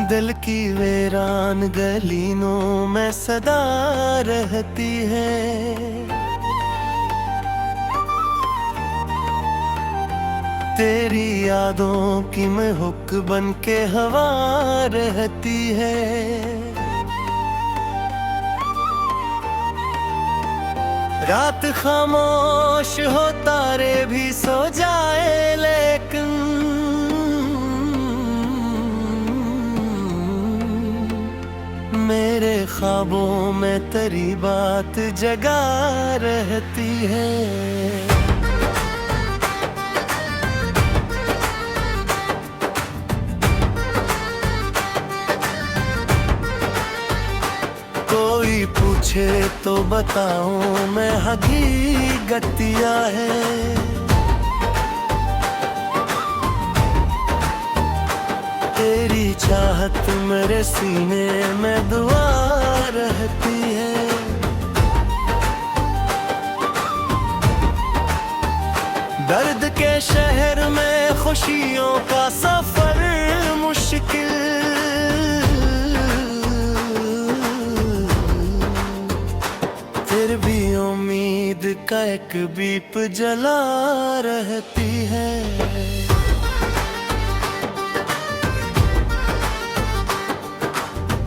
दिल की वीरान गलीनों में सदा रहती है। तेरी यादों की मैं हुक बन के हवा रहती है। रात खामोश हो तारे भी सो जाए, लेकिन मेरे ख्वाबों में तेरी बात जगा रहती है। कोई पूछे तो बताऊं मैं हकीकत क्या है। तेरी चाहत मेरे सीने में दुआ रहती है। दर्द के शहर में खुशियों का सफर मुश्किल, फिर भी उम्मीद का एक बीप जला रहती है।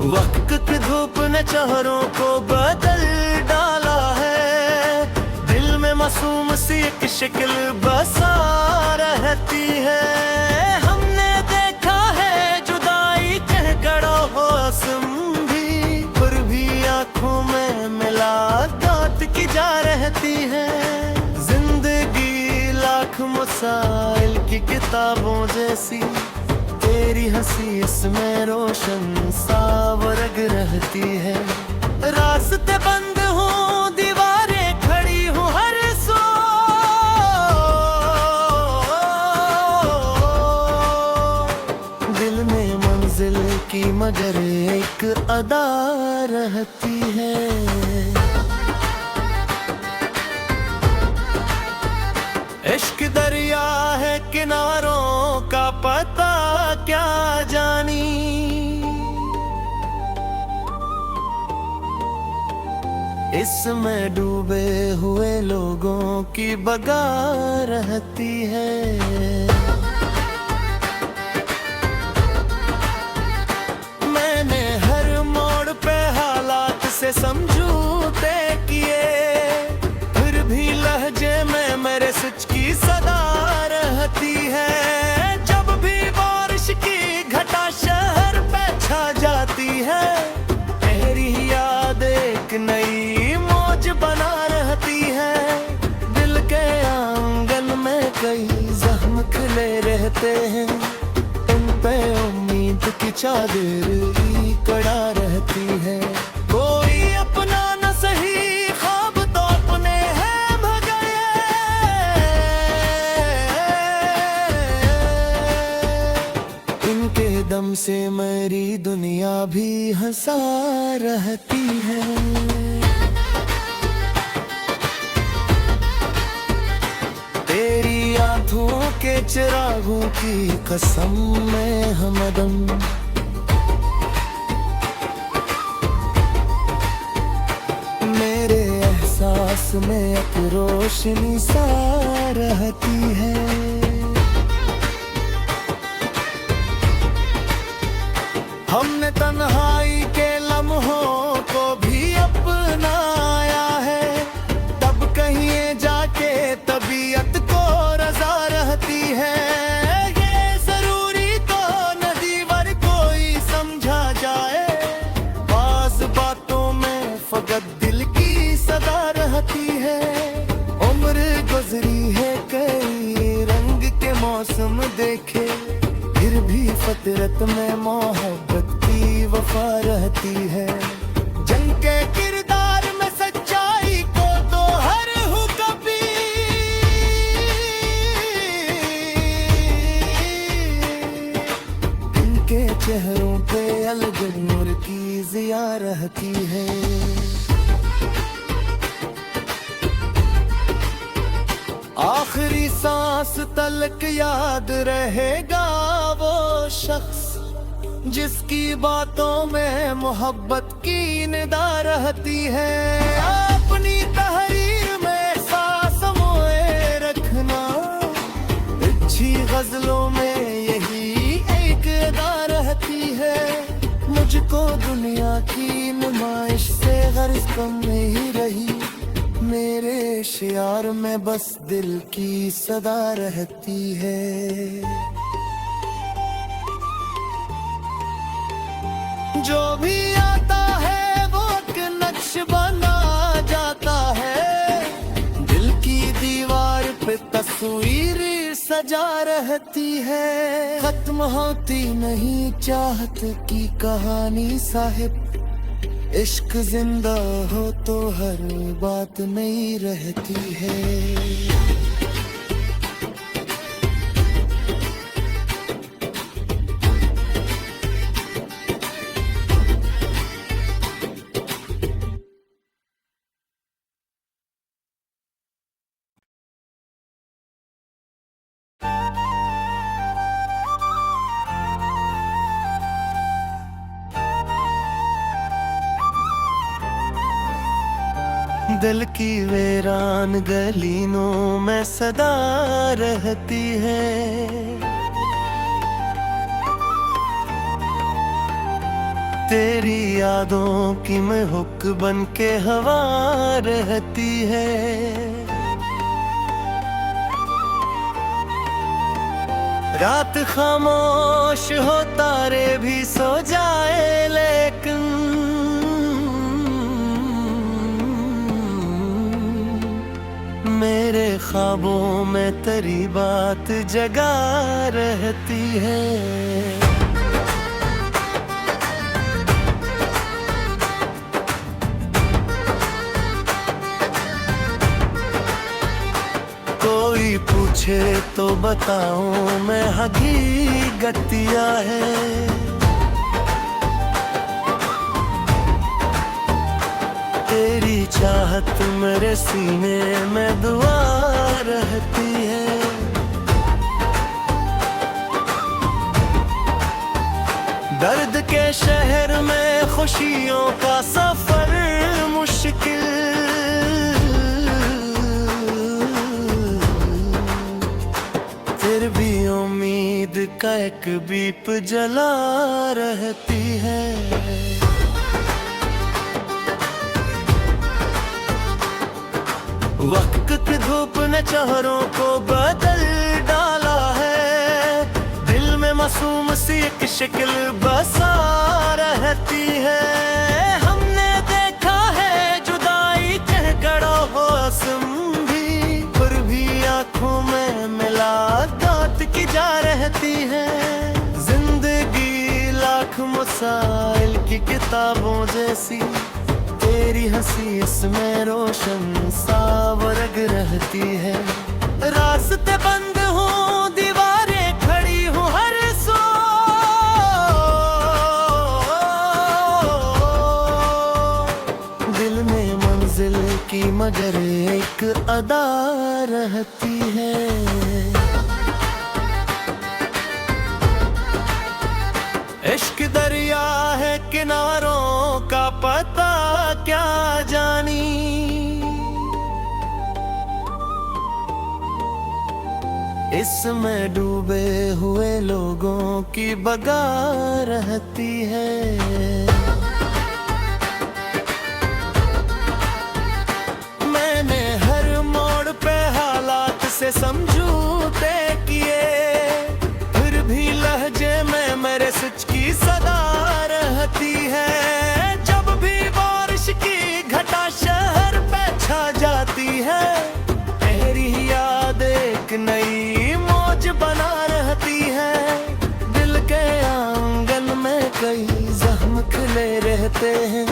वक्त की धूप ने चेहरों को बदल डाला है। दिल में मासूम सी एक शक्ल बसा रहती है। हमने देखा है जुदाई कह गड़ा हो आसम भी, फिर भी आंखों में मिला बात की जा रहती है। जिंदगी लाख मसाइल की किताबों जैसी, तेरी हंसी इसमें रोशन सावरग रहती है। रास्ते बंद हूँ, दीवारें खड़ी हूँ हर सो, दिल में मंजिल की मगर एक अदा रहती है। इश्क दरिया है किनारों का पता क्या जानी, इसमें डूबे हुए लोगों की बगा रहती है। मैंने हर मोड़ पे हालात से समझौते किए, फिर भी लहजे में मेरे सच की सदा रहती है। जब भी बारिश की घटा शहर पे छा जाती है, तेरी याद एक नई मौज बना रहती है। दिल के आंगन में कई जख्म खिले रहते हैं, उन पे उम्मीद की चादर ही कड़ा रहती है। कोई अपना न सही ख्वाब तो अपने हैं भगाए, इनके दम से मेरी दुनिया भी हंसा रहती है। तेरी आंखों के चिरागों की कसम में हमदम, मेरे एहसास में एक रोशनी सा रहती है। हमने तन्हाई के लम्हों को भी अपनाया है, तब कहीं जाके तबीयत को रजा रहती है। ये जरूरी तो नदीवर कोई समझा जाए, बाज बातों में फकत दिल की सदा रहती है। उम्र गुजरी है कई रंग के मौसम देखे, फिर भी फितरत में मोहब्बत की वफा रहती है। जंग के किरदार में सच्चाई को तो हर हूँ कभी, इनके चेहरों पे अलग नूर की ज़िया रहती है। आखिरी सांस तलक याद रहेगा वो शख्स, जिसकी बातों में मोहब्बत की निदा रहती है। अपनी तहरीर में सांस मोए रखना, अच्छी गजलों में यही एक अदा रहती है। मुझको दुनिया की नुमाइश से गर्ज कम नहीं रही, मेरे शियार में बस दिल की सदा रहती है। जो भी आता है वो एक नक्श बना जाता है, दिल की दीवार पे तस्वीर सजा रहती है। खत्म होती नहीं चाहत की कहानी साहिब, इश्क जिंदा हो तो हर बात नहीं रहती है। दिल की वीरान गलीनों में सदा रहती है। तेरी यादों की मैं हुक बन के हवा रहती है। रात खामोश हो तारे भी सो जाए, लेकिन मेरे ख्वाबों में तेरी बात जगा रहती है। कोई पूछे तो बताऊं मैं हकीकत क्या है। तेरी चाहत मेरे सीने में दुआ रहती है। दर्द के शहर में खुशियों का सफर मुश्किल, फिर भी उम्मीद का एक बीप जला रहती है। वक्त की धूप ने चेहरों को बदल डाला है, दिल में मासूम सी एक शक्ल बसा रहती है। हमने देखा है जुदाई कह गड़ा हो आसम भी, फिर भी आंखों में मुलाकात की जा रहती है। जिंदगी लाख मसाइल की किताबों जैसी, तेरी हंसी इसमें रोशन सावरग रहती है। रास्ते बंद हूँ दीवारें खड़ी हूँ हर सो, दिल में मंजिल की मगर एक अदा रहती है। इश्क दरिया है किनारों का पता क्या जानी, इसमें डूबे हुए लोगों की बगा रहती है। मैंने हर मोड़ पे हालात से समझौते किए, फिर भी लहजे में मेरे सच की सदा रहती है। जब भी बारिश की घटा शहर पे छा जाती है, तेरी याद एक नई मौज बना रहती है। दिल के आंगन में कई जख्म खिले रहते हैं,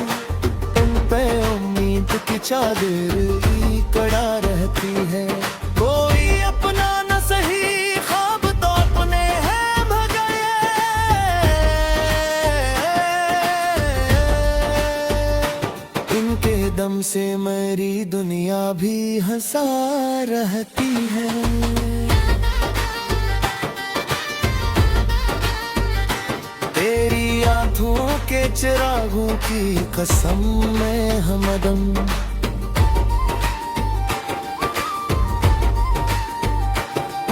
उन पे उम्मीद की चादर ही कड़ा रहती है। कोई अपना न सही ख्वाब तो अपने हैं भगाए, इनके दम से मेरी दुनिया भी हंसा रहती है। तेरी हाथों के चिरागों की कसम मैं हमदम।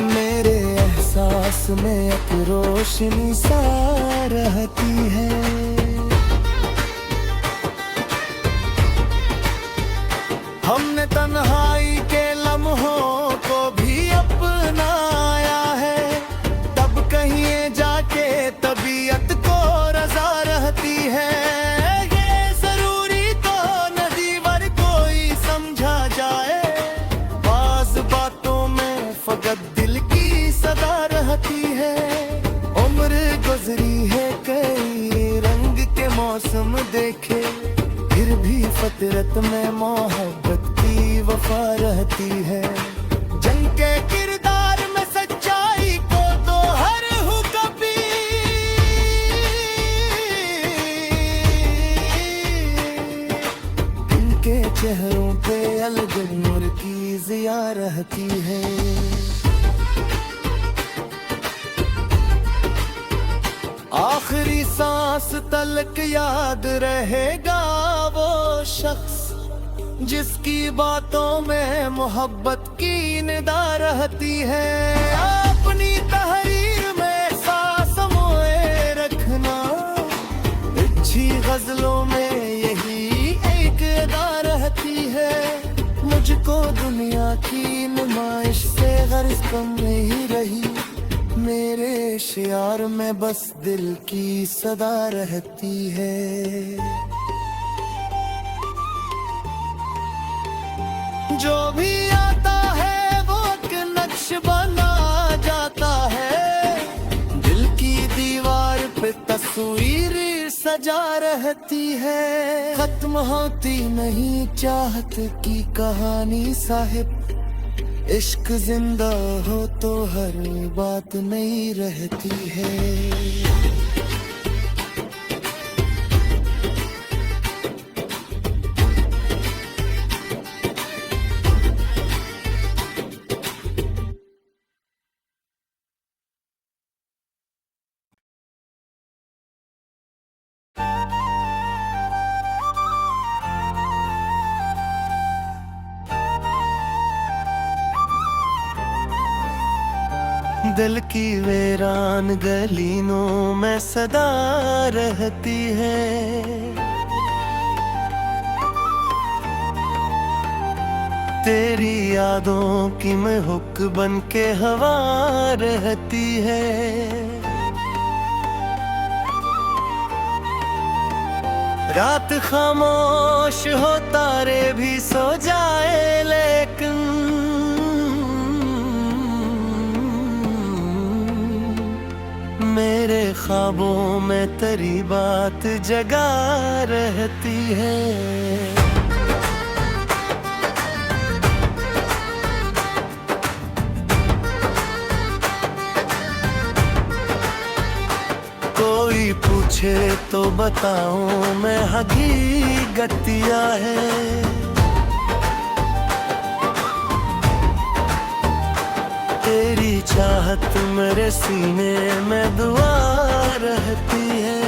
मेरे एहसास में एक रोशनी सा रहती है। हमने तन्हाई के लम्हों को भी अपनाया है। तब कहीं जाके तबीयत को रजा रहती है। ये जरूरी तो नदीवर कोई समझा जाए। बाज बातों में फकत दिल की सदा रहती है। उम्र गुजरी है कई रंग के मौसम देखे, फिर भी फितरत में मोहब्बत की वफा रहती है। जंग के किरदार में सच्चाई को तो हर हूँ कभी, इनके चेहरों पे अलग नूर की ज़िया रहती है। आखिरी सांस तलक याद रहेगा वो शख्स जिसकी बातों में मोहब्बत की निदा रहती है। अपनी तहरीर में सांस मोए रखना, अच्छी गजलों में यही एक अदा रहती है। मुझको दुनिया की नुमाइश से गर्ज कम नहीं रही। मेरे शियार में बस दिल की सदा रहती है। जो भी आता है वो एक नक्श बना जाता है। दिल की दीवार पे तस्वीर सजा रहती है। खत्म होती नहीं चाहत की कहानी साहिब। इश्क जिंदा हो तो हर बात नई रहती है। दिल की वीरान गलीनों में सदा रहती है। तेरी यादों की महक बन के हवा रहती है। रात खामोश हो तारे भी सो जाए, लेकिन मेरे ख्वाबों में तेरी बात जगा रहती है। कोई पूछे तो बताऊं मैं हकीकत क्या है। तेरी चाहत मेरे सीने में दुआ रहती है।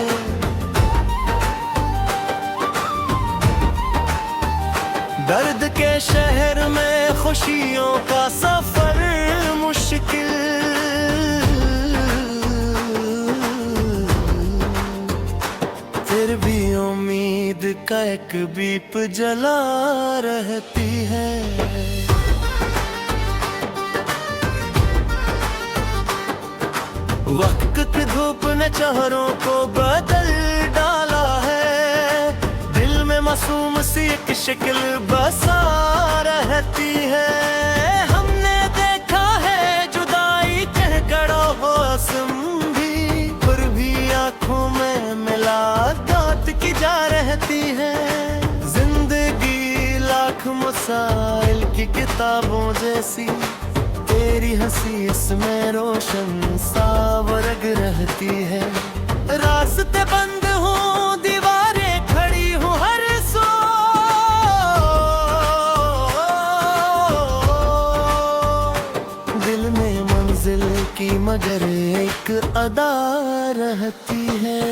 दर्द के शहर में खुशियों का सफर मुश्किल, फिर भी उम्मीद का एक दीप जला रहती है। वक्त की धूप ने चेहरों को बदल डाला है। दिल में मासूम सी एक शक्ल बसा रहती है। हमने देखा है जुदाई कह कड़ा हो भी, फिर भी आंखों में मुलाकात की जा रहती है। जिंदगी लाख मसाइल की किताबों जैसी, तेरी हंसी इसमें रोशन सावरग रहती है। रास्ते बंद हों दीवारें खड़ी हों हर सो, दिल में मंजिल की मगर एक अदा रहती है।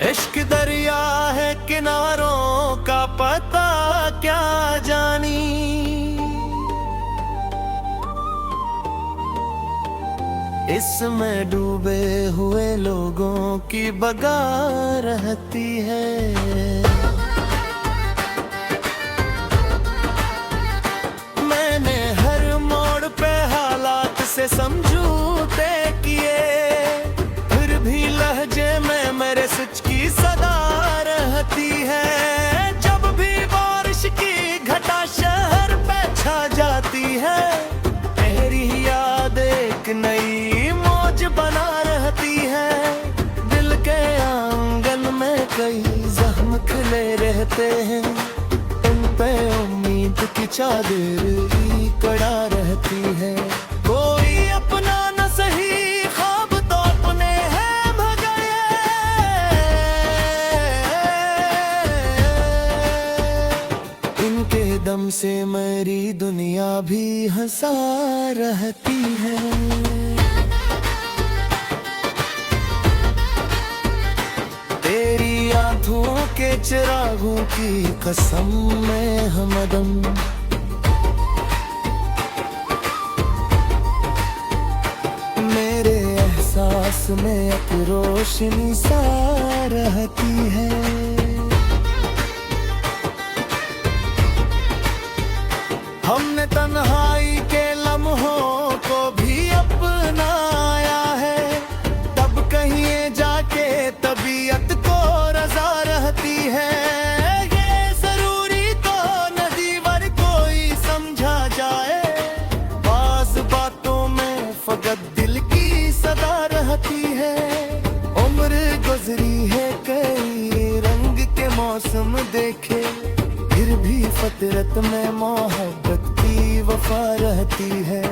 इश्क दरिया है किनारों का पता क्या जानी, इसमें डूबे हुए लोगों की बगा रहती है। मैंने हर मोड़ पे हालात से समझौते किए, फिर भी लहजे में मेरे सच की सदा रहती है। जब भी बारिश की घटा शहर पे छा जाती है, मेरी याद एक नई मौज बना रहती है। दिल के आंगन में कई जख्म खिले रहते हैं, उन पे उम्मीद की चादर ही कड़ा रहती है। कोई अपना न सही ख्वाब तो अपने हैं भगाए, इनके दम से मेरी दुनिया भी हंसा रहती है। तेरी आंखों के चिरागों की कसम में हमदम, मेरे एहसास में अब रोशनी सा रहती है। हमने तन्हाई के लम्हों को भी अपनाया है, तब कहीं जाके तबीयत को रजा रहती है। ये जरूरी तो नदीवर कोई समझा जाए, बाज बातों में फकत दिल की सदा रहती है। उम्र गुजरी है कई रंग के मौसम देखे, फिर भी फितरत में मोहब्बत की वफा रहती है।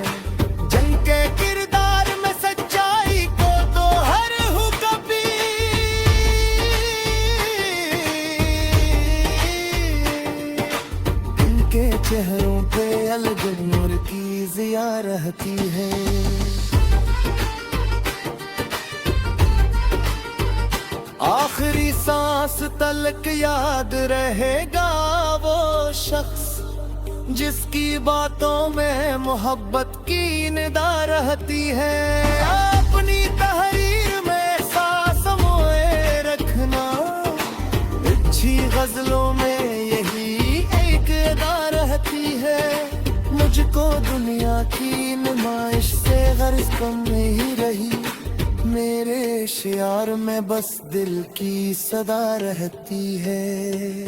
जंग के किरदार में सच्चाई को तो हर हूँ कभी, इनके चेहरों पे अलग नूर की ज़िया रहती है। आखिरी सांस तलक याद रहेगा वो शख्स, जिसकी बातों में मोहब्बत की निदा रहती है। अपनी तहरीर में सांस मोए रखना, अच्छी गजलों में यही एक अदा रहती है। मुझको दुनिया की नुमाइश से गर्ज कम नहीं रही, मेरे शियार में बस दिल की सदा रहती है।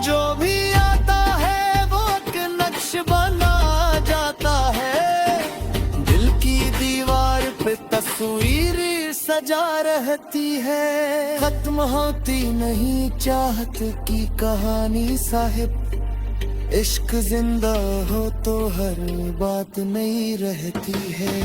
जो भी आता है वो एक नक्श बना जाता है, दिल की दीवार पे तस्वीर सजा रहती है। खत्म होती नहीं चाहत की कहानी साहिब, इश्क जिंदा हो तो हर बात नई रहती है।